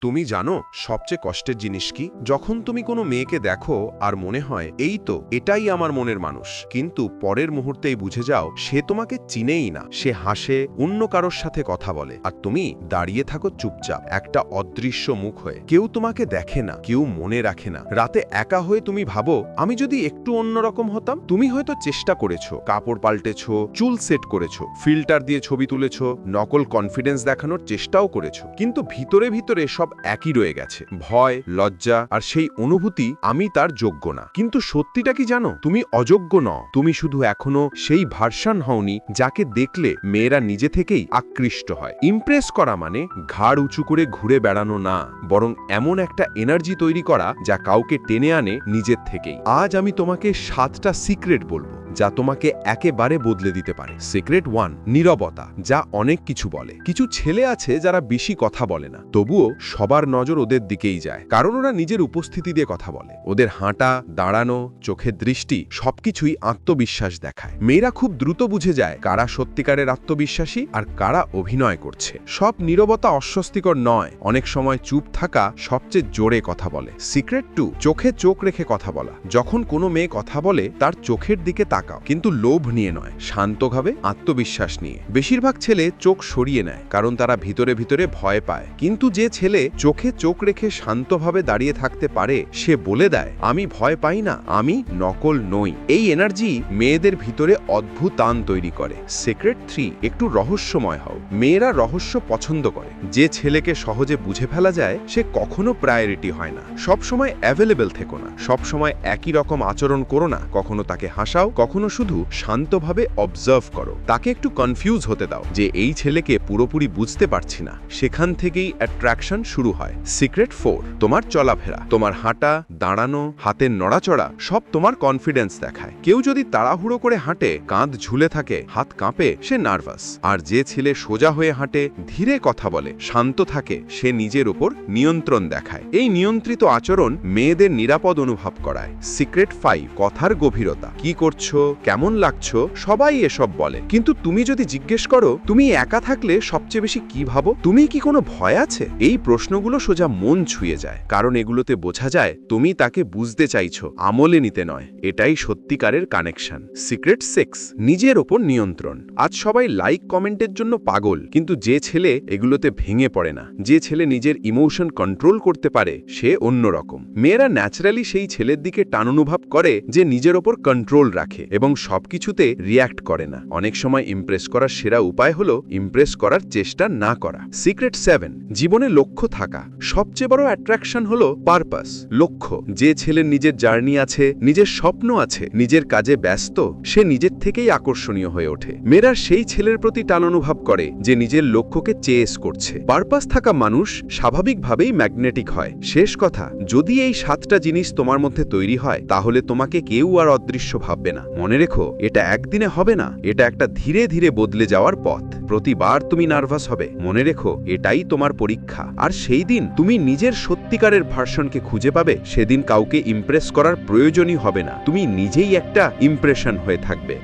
তুমি জানো সবচেয়ে কষ্টের জিনিস কি? যখন তুমি কোনো মেয়েকে দেখো আর মনে হয় এই তো এটাই আমার মনের মানুষ, কিন্তু পরের মুহূর্তেই বুঝে যাও সে তোমাকে চিনেই না। সে হাসে, অন্য কারোর সাথে কথা বলে, আর তুমি দাঁড়িয়ে থাকো চুপচাপ, একটা অদৃশ্য মুখ হয়ে। কেউ তোমাকে দেখে না, কেউ মনে রাখে না। রাতে একা হয়ে তুমি ভাবো, আমি যদি একটু অন্যরকম হতাম। তুমি হয়তো চেষ্টা করেছো, কাপড় পাল্টেছো, চুল সেট করেছো, ফিল্টার দিয়ে ছবি তুলেছো, নকল কনফিডেন্স দেখানোর চেষ্টাও করেছো, কিন্তু ভিতরে ভিতরে সব একই রয়ে গেছে। ভয়, লজ্জা আর সেই অনুভূতি আমি তার যোগ্য না। কিন্তু সত্যিটা কি জানো? তুমি অযোগ্য নও। তুমি শুধু এখনো সেই ভার্সন হওনি যাকে দেখলে মেয়েরা নিজে থেকেই আকৃষ্ট হয়। ইমপ্রেস করা মানে ঘাড় উঁচু করে ঘুরে বেড়ানো না, বরং এমন একটা এনার্জি তৈরি করা যা কাউকে টেনে আনে নিজের থেকেই। আজ আমি তোমাকে 7টা সিক্রেট বলবো যা তোমাকে একেবারে বদলে দিতে পারে। সিক্রেট 1, নীরবতা, যা অনেক কিছু বলে। কিছু ছেলে আছে যারা বেশি কথা বলে না, তবুও সবার নজর ওদের দিকেই যায়, কারণ ওরা নিজের উপস্থিতি দিয়ে কথা বলে। ওদের হাঁটা, দাঁড়ানো, চোখের দৃষ্টি সবকিছুই আত্মবিশ্বাস দেখায়। মেয়েরা খুব দ্রুত বুঝে যায় কারা সত্যিকারের আত্মবিশ্বাসী আর কারা অভিনয় করছে। সব নীরবতা অস্বস্তিকর নয়, অনেক সময় চুপ থাকা সবচেয়ে জোরে কথা বলে। সিক্রেট 2, চোখে চোখ রেখে কথা বলা। যখন কোনো মেয়ে কথা বলে তার চোখের দিকে তাকাও, কিন্তু লোভ নিয়ে নয়, শান্তভাবে, আত্মবিশ্বাস নিয়ে। বেশিরভাগ ছেলে চোখ সরিয়ে নেয় কারণ তারা ভিতরে ভিতরে ভয় পায়, কিন্তু যে ছেলে চোখে চোখ রেখে শান্তভাবে দাঁড়িয়ে থাকতে পারে সে বলে দেয়, আমি ভয় পাই না, আমি নকল নই। এই এনার্জি মেয়েদের ভিতরে অদ্ভুত টান তৈরি করে। সিক্রেট 3, একটু রহস্যময় হও। মেয়েরা রহস্য পছন্দ করে। যে ছেলেকে সহজে বুঝে ফেলা যায় সে কখনো প্রায়োরিটি হয় না। সব সময় অ্যাভেলেবল থেকো না, সব সময় একই রকম আচরণ করো না। কখনো তাকে হাসাও, কখনো শুধু শান্তভাবে অবজার্ভ করো। তাকে একটু কনফিউজ হতে দাও যে এই ছেলেকে পুরোপুরি বুঝতে পারছি না। সেখান থেকেই অ্যাট্রাকশন শুরু হয়। সিক্রেট 4, তোমার চলাফেরা, তোমার হাঁটা, দাঁড়ানো, হাতের নড়াচড়া সব তোমার কনফিডেন্স দেখায়। কেউ যদি তাড়াহুড়ো করে হাঁটে, কাঁধ ঝুলে থাকে, হাত কাঁপে, সে নার্ভাস। আর যে ছেলে সোজা হয়ে হাঁটে, ধীরে কথা বলে, শান্ত থাকে, সে নিজের উপর নিয়ন্ত্রণ দেখায়। এই নিয়ন্ত্রিত আচরণ মেয়েদের নিরাপদ অনুভব করায়। সিক্রেট 5, কথার গভীরতা। কি করছো, কেমন লাগছো, সবাই এসব বলে, কিন্তু তুমি যদি জিজ্ঞেস করো তুমি একা থাকলে সবচেয়ে বেশি কি ভাবো, তুমি কি কোনো ভয় আছে, এই প্রশ্নগুলো সোজা মন ছুঁয়ে যায়, কারণ এগুলোতে বোঝা যায় তুমি তাকে বুঝতে চাইছো, আমলে নিতে নয়। এটাই সত্যিকারের কানেকশন। সিক্রেট 6, নিজের ওপর নিয়ন্ত্রণ। আজ সবাই লাইক কমেন্টের জন্য পাগল, কিন্তু যে ছেলে এগুলোতে ভেঙে পড়ে না, যে ছেলে নিজের ইমোশন কন্ট্রোল করতে পারে, সে অন্যরকম। মেয়েরা ন্যাচারালি সেই ছেলের দিকে টান অনুভব করে যে নিজের ওপর কন্ট্রোল রাখে এবং সবকিছুতে রিয়্যাক্ট করে না। অনেক সময় ইমপ্রেস করার সেরা উপায় হলো ইমপ্রেস করার চেষ্টা না করা। সিক্রেট 7, জীবনে লক্ষ্য থাকা। সবচেয়ে বড় অ্যাট্রাকশন হলো পারপাস, লক্ষ্য। যে ছেলের নিজের জার্নি আছে, নিজের স্বপ্ন আছে, নিজের কাজে ব্যস্ত, সে নিজের থেকেই আকর্ষণীয় হয়ে ওঠে। মেয়েরা সেই ছেলের প্রতি টান অনুভব করে যে নিজের লক্ষ্যকে চেস করছে। পারপাস থাকা মানুষ স্বাভাবিকভাবেই ম্যাগনেটিক হয়। শেষ কথা, যদি এই 7টা জিনিস তোমার মধ্যে তৈরি হয়, তাহলে তোমাকে কেউ আর অদৃশ্য ভাববে না। মনে রেখো, এটা একদিনে হবে না, এটা একটা ধীরে ধীরে বদলে যাওয়ার পথ। প্রতিবার তুমি নার্ভাস হবে, মনে রেখো এটাই তোমার পরীক্ষা। আর সেই দিন তুমি নিজের সত্যিকারের ভার্সনকে খুঁজে পাবে, সেদিন কাউকে ইমপ্রেস করার প্রয়োজনই হবে না, তুমি নিজেই একটা ইমপ্রেশন হয়ে থাকবে।